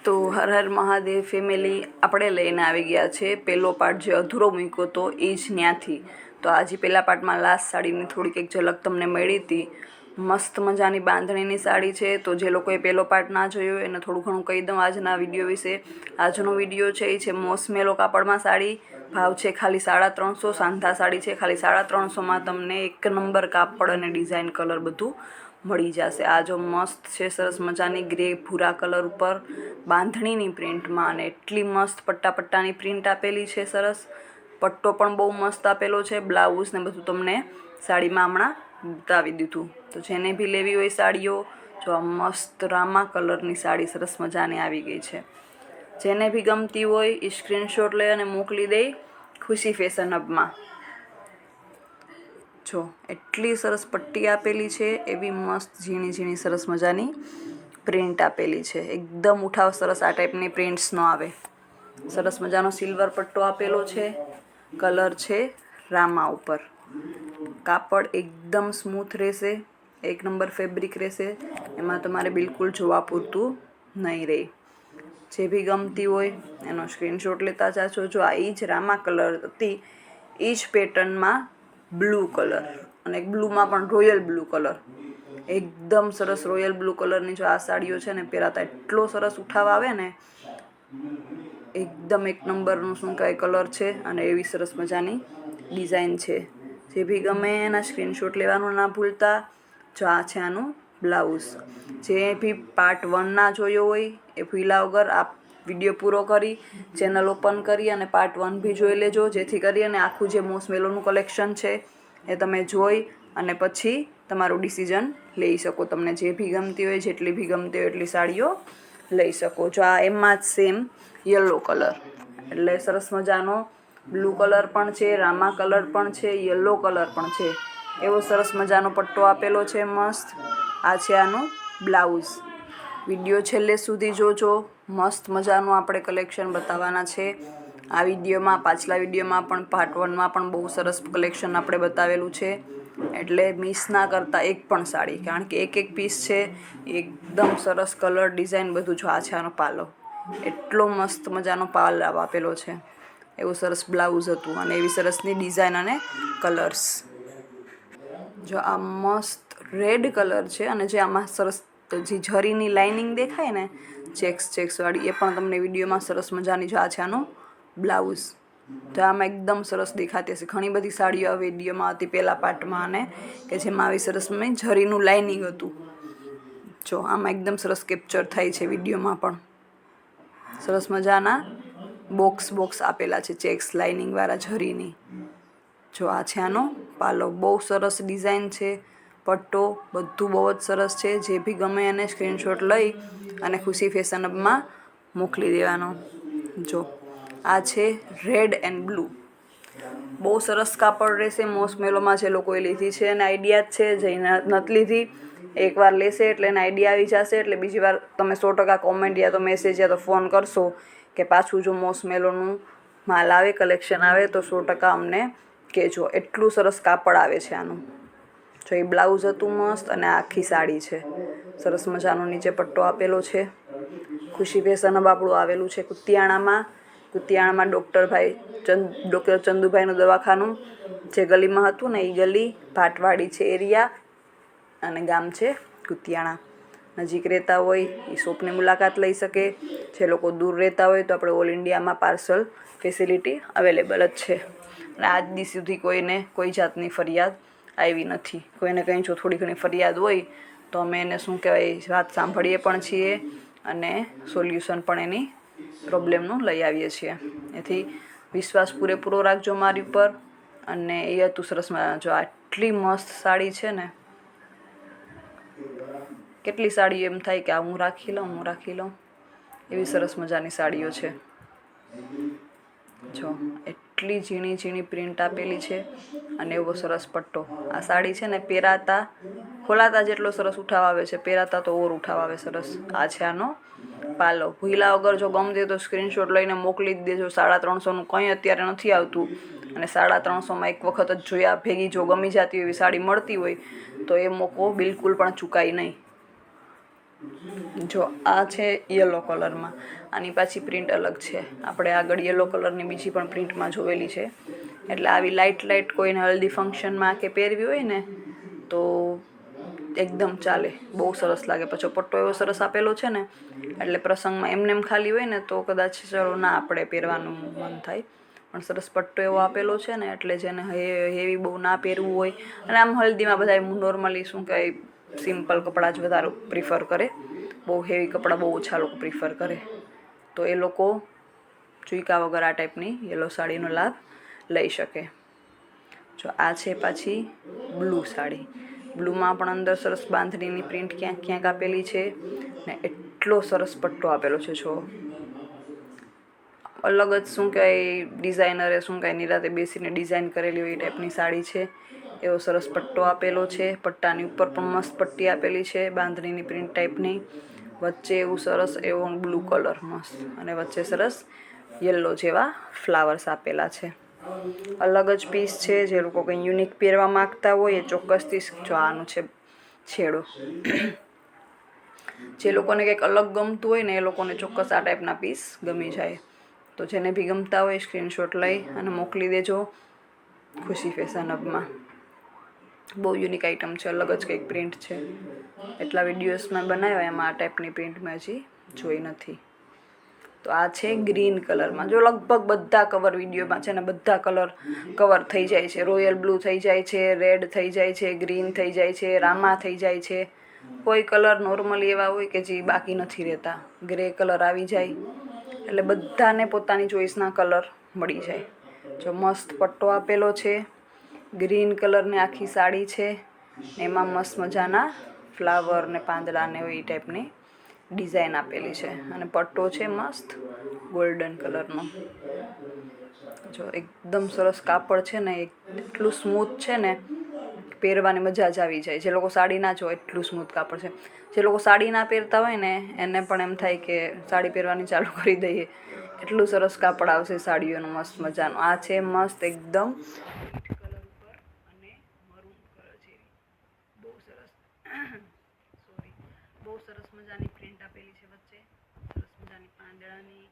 તો હર હર મહાદેવ ફેમિલી, આપણે લઈને આવી ગયા છે પહેલો પાર્ટ જે અધૂરો મૂક્યો હતો એ જ ત્યાંથી. તો આજે પહેલા પાર્ટમાં લાસ્ટ સાડીની થોડીક એક ઝલક તમને મળી હતી. મસ્ત મજાની બાંધણીની સાડી છે. તો જે લોકોએ પહેલો પાર્ટ ના જોયો એને થોડું ઘણું કહી દઉં આજના વિડીયો વિશે. આજનો વિડીયો છે એ છે મોસમેલો કાપડમાં સાડી. ભાવ છે ખાલી 350. સાંધા સાડી છે ખાલી 350માં તમને એક નંબર કાપડ અને ડિઝાઇન કલર બધું મળી જશે. આ જો મસ્ત છે, સરસ મજાની ગ્રે ભૂરા કલર ઉપર બાંધણીની પ્રિન્ટમાં, અને એટલી મસ્ત પટ્ટાની પ્રિન્ટ આપેલી છે. સરસ પટ્ટો પણ બહુ મસ્ત આપેલો છે. બ્લાઉઝ ને બધું તમને સાડીમાં હમણાં બતાવી દીધું. તો જેને બી લેવી હોય સાડીઓ, જો આ મસ્ત રામા કલરની સાડી સરસ મજાની આવી ગઈ છે. જેને બી ગમતી હોય એ સ્ક્રીનશોટ લઈ અને મોકલી દે ખુશી ફેશન હબમાં. જો એટલી સરસ પટ્ટી આપેલી છે, એવી મસ્ત ઝીણી ઝીણી સરસ મજાની પ્રિન્ટ આપેલી છે. એકદમ ઉઠાવ સરસ આ ટાઈપની પ્રિન્ટ્સ નો આવે. સરસ મજાનો સિલ્વર પટ્ટો આપેલો છે. કલર છે રામા ઉપર. કાપડ એકદમ સ્મૂથ રહેશે, એક નંબર ફેબ્રિક રહેશે. એમાં તમારે બિલકુલ જોવા પૂરતું નહીં રહે. જે બી ગમતી હોય એનો સ્ક્રીનશોટ લેતા જાજો. જો આ એ જ રામા કલર હતી, એ જ પેટર્નમાં બ્લુ કલર, અને બ્લુમાં પણ રોયલ બ્લુ કલર. એકદમ સરસ રોયલ બ્લુ કલરની જો આ સાડીઓ છે ને, પહેરાતા એટલો સરસ ઉઠાવ આવે ને. એકદમ એક નંબરનું શું કહેવાય કલર છે, અને એવી સરસ મજાની ડિઝાઇન છે. જે બી ગમે એના સ્ક્રીનશોટ લેવાનું ના ભૂલતા. જો આ છે આનું બ્લાઉઝ. જે બી પાર્ટ 1 ના જોયો હોય એ ભૂલ્યા વગર આ વિડીયો પૂરો કરી ચેનલ ઓપન કરી અને પાર્ટ 1 બી જોઈ લેજો, જેથી કરી અને આખું જે મોસમેલોનું કલેક્શન છે એ તમે જોઈ અને પછી તમારું ડિસિઝન લઈ શકો. તમને જે બી ગમતી હોય, જેટલી બી ગમતી હોય એટલી સાડીઓ લઈ શકો. જો આ એમાં જ સેમ યલો કલર, એટલે સરસ મજાનો બ્લુ કલર પણ છે, રામા કલર પણ છે, યલો કલર પણ છે. એવો સરસ મજાનો પટ્ટો આપેલો છે મસ્ત. આ છે આનું બ્લાઉઝ. વિડીયો છેલ્લે સુધી જોજો. મસ્ત મજાનું આપણે કલેક્શન બતાવવાના છે આ વિડીયોમાં. પાછલા વિડીયોમાં પણ પાર્ટ 1માં પણ બહુ સરસ કલેક્શન આપણે બતાવેલું છે. એટલે મિસ ના કરતા એક પણ સાડી, કારણ કે એક પીસ છે. એકદમ સરસ કલર ડિઝાઇન બધું. જો આ છે આનો પાલો, એટલો મસ્ત મજાનો પાલ આપેલો છે. એવું સરસ બ્લાઉઝ હતું, અને એવી સરસની ડિઝાઇન અને કલર્સ. જો આ મસ્ત રેડ કલર છે, અને જે આમાં સરસ જે જરીની લાઇનિંગ દેખાય ને ચેક્સવાળી, એ પણ તમને વિડીયોમાં સરસ મજાની. જો આ છે આનું બ્લાઉઝ. તો આમાં એકદમ સરસ દેખાતી હશે. ઘણી બધી સાડીઓ આ વિડીયોમાં હતી પહેલા પાર્ટમાં, અને કે જેમાં આવી સરસ મેં જરીનું લાઇનિંગ હતું. જો આમાં એકદમ સરસ કેપ્ચર થાય છે વિડીયોમાં પણ. સરસ મજાના બોક્સ આપેલા છે ચેક્સ લાઇનિંગવાળા જરીની. જો આ છે આનો પાલો. બહુ સરસ ડિઝાઇન છે. પટ્ટો બધું બહુ જ સરસ છે. જે બી ગમે એને સ્ક્રીનશોટ લઈ અને ખુશી ફેશન હબમાં મોકલી દેવાનો. જો આ છે રેડ એન્ડ બ્લુ. બહુ સરસ કાપડ રહેશે. મોસમેલોમાં જે લોકોએ લીધી છે એને આઈડિયા જ છે. જઈને નથી લીધી, એકવાર લેશે એટલે એને આઈડિયા આવી જશે. એટલે બીજી વાર તમે 100% કોમેન્ટ યા તો મેસેજ યા તો ફોન કરશો કે પાછું જો મોસમેલોનું માલ આવે, કલેક્શન આવે તો 100% અમને કહેજો. એટલું સરસ કાપડ આવે છે આનું. જો એ બ્લાઉઝ હતું મસ્ત, અને આખી સાડી છે. સરસ મજાનો નીચે પટ્ટો આપેલો છે. ખુશી ફેશન હબ આપણું આવેલું છે કુતિયાણામાં ડૉક્ટર ચંદુભાઈનું દવાખાનું જે ગલીમાં હતું ને, એ ગલી ભાટવાડી છે એરિયા, અને ગામ છે કુતિયાણા. નજીક રહેતા હોય એ શોપની મુલાકાત લઈ શકે. જે લોકો દૂર રહેતા હોય તો આપણે ઓલ ઇન્ડિયામાં પાર્સલ ફેસિલિટી અવેલેબલ જ છે. અને આજ દી સુધી કોઈને કોઈ જાતની ફરિયાદ આવી નથી. કોઈને કંઈ જો થોડી ઘણી ફરિયાદ હોય તો અમે એને શું કહેવાય વાત સાંભળીએ પણ છીએ, અને સોલ્યુશન પણ એની પ્રોબ્લેમનું લઈ આવીએ છીએ. એથી વિશ્વાસ પૂરેપૂરો રાખજો મારી ઉપર. અને એ હતું સરસ. જો આટલી મસ્ત સાડી છે ને, કેટલી સાડીઓ એમ થાય કે આ હું રાખી લઉં. એવી સરસ મજાની સાડીઓ છે. જો એટલી ઝીણી ઝીણી પ્રિન્ટ આપેલી છે, અને એવો સરસ પટ્ટો. આ સાડી છે ને પહેરાતા ખોલાતા જેટલો સરસ ઉઠાવ આવે છે, પહેરાતા તો ઓર ઉઠાવ આવે સરસ. આ છે આનો પાલો. ભૂલા વગર જો ગમતી તો સ્ક્રીનશોટ લઈને મોકલી જ દેજો. 350નું કંઈ અત્યારે નથી આવતું, અને 350માં એક વખત જ જોયા ભેગી જો ગમી જતી એવી સાડી મળતી હોય તો એ મોકો બિલકુલ પણ ચૂકાય નહીં. જો આ છે યલો કલરમાં, આની પાછી પ્રિન્ટ અલગ છે. આપણે આગળ યલો કલરની બીજી પણ પ્રિન્ટમાં જોયેલી છે. એટલે આવી લાઇટ લાઇટ કોઈને હલ્દી ફંક્શનમાં કે પહેરવી હોય ને તો એકદમ ચાલે, બહુ સરસ લાગે. પછી પટ્ટો એવો સરસ આપેલો છે ને એટલે પ્રસંગમાં એમને એમ ખાલી હોય ને તો કદાચ ચલો ના આપણે પહેરવાનું મન થાય, પણ સરસ પટ્ટો એવો આપેલો છે ને એટલે જેને હેવી બહુ ના પહેરવું હોય, અને આમ હલ્દીમાં બધા નોર્મલી શું કહેવાય સિમ્પલ કપડાં જ વધારે પ્રિફર કરે, બહુ હેવી કપડાં બહુ ઓછા લોકો પ્રિફર કરે, તો એ લોકો ચૂઈકા વગર આ ટાઈપની યલો સાડીનો લાભ લઈ શકે. જો આ છે પાછી બ્લુ સાડી. બ્લુમાં પણ અંદર સરસ બાંધણીની પ્રિન્ટ ક્યાંક ક્યાંક આપેલી છે ને એટલો સરસ પટ્ટો આપેલો છે. જો અલગ જ શું કહેવાય ડિઝાઇનરે શું કહેવાય નિરાતે બેસીને ડિઝાઇન કરેલી હોય એ ટાઈપની સાડી છે. એવો સરસ પટ્ટો આપેલો છે. પટ્ટાની ઉપર પણ મસ્ત પટ્ટી આપેલી છે બાંધણીની પ્રિન્ટ ટાઈપની. વચ્ચે એવું સરસ એવો બ્લુ કલર મસ્ત, અને વચ્ચે સરસ યલો જેવા ફ્લાવર્સ આપેલા છે. અલગ જ પીસ છે. જે લોકો કંઈ યુનિક પહેરવા માગતા હોય એ ચોક્કસથી જો આનું છે છેડો. જે લોકોને કંઈક અલગ ગમતું હોય ને એ લોકોને ચોક્કસ આ ટાઈપના પીસ ગમી જાય. તો જેને બી ગમતા હોય સ્ક્રીનશોટ લઈ અને મોકલી દેજો ખુશી ફેશન હબમાં. બહુ યુનિક આઇટમ છે, અલગ જ કંઈક પ્રિન્ટ છે. એટલા વિડીયોઝ મેં બનાવ્યા એમાં આ ટાઈપની પ્રિન્ટ મેં હજી જોઈ નથી. તો આ છે ગ્રીન કલરમાં. જો લગભગ બધા કવર વિડીયોમાં છે ને બધા કલર કવર થઈ જાય છે. રોયલ બ્લુ થઈ જાય છે, રેડ થઈ જાય છે, ગ્રીન થઈ જાય છે, રામા થઈ જાય છે. કોઈ કલર નોર્મલી એવા હોય કે જે બાકી નથી રહેતા. ગ્રે કલર આવી જાય એટલે બધાને પોતાની ચોઈસના કલર મળી જાય. જો મસ્ત પટ્ટો આપેલો છે, ગ્રીન કલરની આખી સાડી છે, એમાં મસ્ત મજાના ફ્લાવર ને પાંદડા ને એ ટાઈપની ડિઝાઇન આપેલી છે, અને પટ્ટો છે મસ્ત ગોલ્ડન કલરનો. જો એકદમ સરસ કાપડ છે ને, એટલું સ્મૂથ છે ને પહેરવાની મજા જ આવી જાય. જે લોકો સાડી ના જો એટલું સ્મૂથ કાપડ છે. જે લોકો સાડી ના પહેરતા હોય ને એને પણ એમ થાય કે સાડી પહેરવાની ચાલુ કરી દઈએ, એટલું સરસ કાપડ આવશે સાડીઓનું મસ્ત મજાનું. આ છે મસ્ત એકદમ કલર ઉપર અને મરૂન કલર જેવી બહુ સરસ સોરી બહુ સરસ મજાની પ્રિન્ટ આપેલી છે. વચ્ચે સરસ મજાની પાંદડાની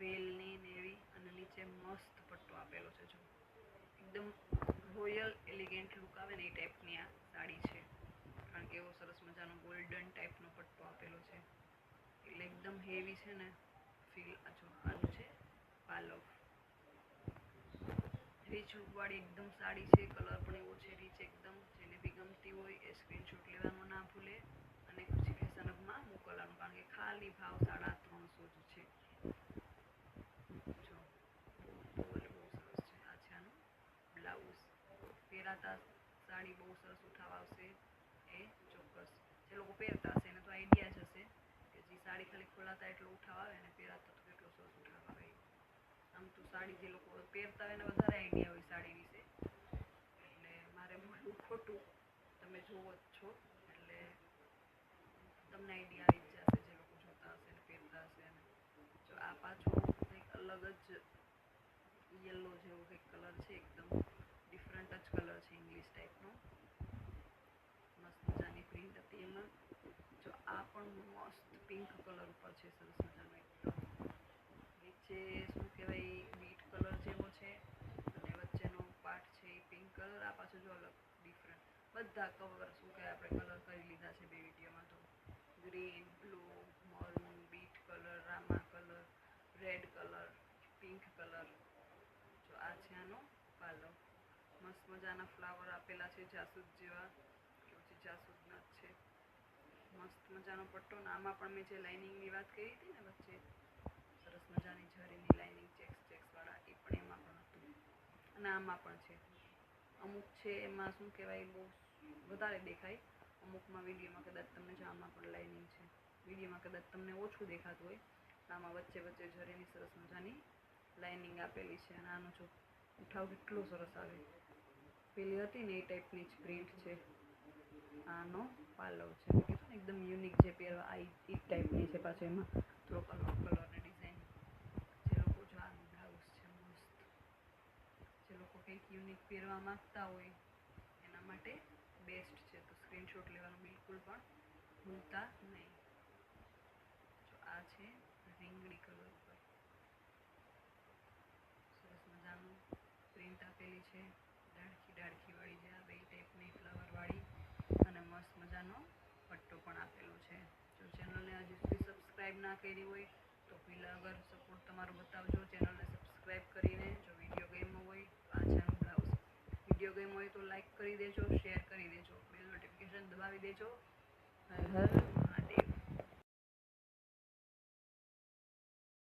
વેલની ને એવી, અને નીચે મસ્ત પટ્ટો આપેલો છે. જો એકદમ રોયલ એલિગન્ટ લુક આવે ને એ ટાઈપની આ સાડી છે, કારણ કે એવો સરસ મજાનો ગોલ્ડન ટાઈપનો પટ્ટો આપેલો છે એટલે એકદમ હેવી છે ને ફીલ. આનું છે પાલવ, રીચ લુકવાળી એકદમ સાડી છે. કલર પણ એવો છે રીચ એકદમ. જેને બી ગમતી હોય એ સ્ક્રીનશોટ લેવાનું ના ભૂલે અને ખુશી ફેશન હબમાં મોકલવાનું, કારણ કે ખાલી ભાવ 350 જ છે. જો બહુ સરસ છે. આ છે આનું બ્લાઉઝ. પહેરાતા સાડી બહુ સરસ ઉઠાવ આવશે એ ચોક્કસ. જે લોકો પહેરતા હશે એને તો આઈડિયા જ હશે કે જે સાડી ખાલી ખોલાતા એટલો ઉઠાવ આવે અને પહેરાતા તો કેટલો સરસ ઉઠાવ આવે. આમ તો સાડી જે લોકો પહેરતા હોય એને વધારે આઈડિયા હોય સાડી વિશે, એટલે મારે બોલવું ખોટું. તમે જોવો જ છો એટલે તમને આઈડિયા આવી જ જશે જે લોકો જોતા હશે ને પહેરતા હશે એને. જો આ પાછું કંઈક અલગ જ યલો જેવો કંઈક કલર છે, એકદમ ડિફરન્ટ જ કલર છે ઇંગ્લિશ ટાઈપનો. મસ્ત મજાની પ્રિન્ટ હતી એમાં. જો આ પણ મસ્ત પિંક કલર ઉપર છે, સરસ મજાનો એકદમ. નીચે શું કહેવાય બીટ કલર જેવો છે, અને વચ્ચેનો પાર્ટ છે એ પિંક કલર. આ પાછું જો અલગ ડિફરન્ટ બધા કવર શું કહેવાય આપણે કલર કરી લીધા છે બે વિડીયોમાં. તો green, blue, maroon, bit colour, Rama colour, red colour, pink colour. જો આ છે આનો પાલવ. મસ્ત મજાના ફ્લાવર આપેલા છે જાસૂદ જેવા, કે પછી જાસૂદના જ છે. મસ્ત મજાનો પટ્ટો. આમાં પણ મેં જે લાઇનિંગની વાત કરી હતી ને વચ્ચે સરસ મજાની ઝરીની લાઇનિંગ ચેક્સ વાળા, એ પણ એમાં પણ હતું, અને આમાં પણ છે. અમુક છે એમાં શું કહેવાય બહુ વધારે દેખાય, અમુકમાં વિડીયોમાં કદાચ તમને જો આમાં પણ લાઇનિંગ છે, વિડીયોમાં કદાચ તમને ઓછું દેખાતું હોય, આમાં વચ્ચે વચ્ચે ઝરીની સરસ મજાની લાઇનિંગ આપેલી છે. અને આનો જો ઉઠાવ કેટલો સરસ આવે, પેલી હતી ને એ ટાઈપની જ પ્રિન્ટ છે. આનો પાલવ છે. મેં કીધું ને એકદમ યુનિક જે પહેરવા આ એ ટાઈપની છે. પાછું એમાં થોડોક અલગ કલરની ડિઝાઇન. જે લોકો જો આનું બ્લાઉઝ છે મસ્ત. જે લોકો કંઈક યુનિક પહેરવા માગતા હોય એના માટે બેસ્ટ છે. તો સ્ક્રીનશોટ લેવાનું બિલકુલ પણ ભૂલતા નહીં. આ છે રીંગણી કલર પર સરસ મજાનું પ્રિન્ટ આપેલી છે, ડાળખી વાળી છે, આ બે ટાઈપની ફ્લાવર વાળી, અને મસ્ત મજાનો પટ્ટો પણ આપેલો છે. જો ચેનલને હજી સુધી સબસ્ક્રાઈબ ના કરી હોય તો પહેલાં અગર સપોર્ટ તમારો બતાવજો ચેનલને સબસ્ક્રાઈબ કરીને. જો વિડીયો ગમ્યો હોય તો આ છે આનું બ્લાઉઝ. વિડીયો ગમ્યો હોય તો લાઈક કરી દેજો, શેર કરી દેજો, બેલ નોટિફિકેશન દબાવી દેજો. હર હર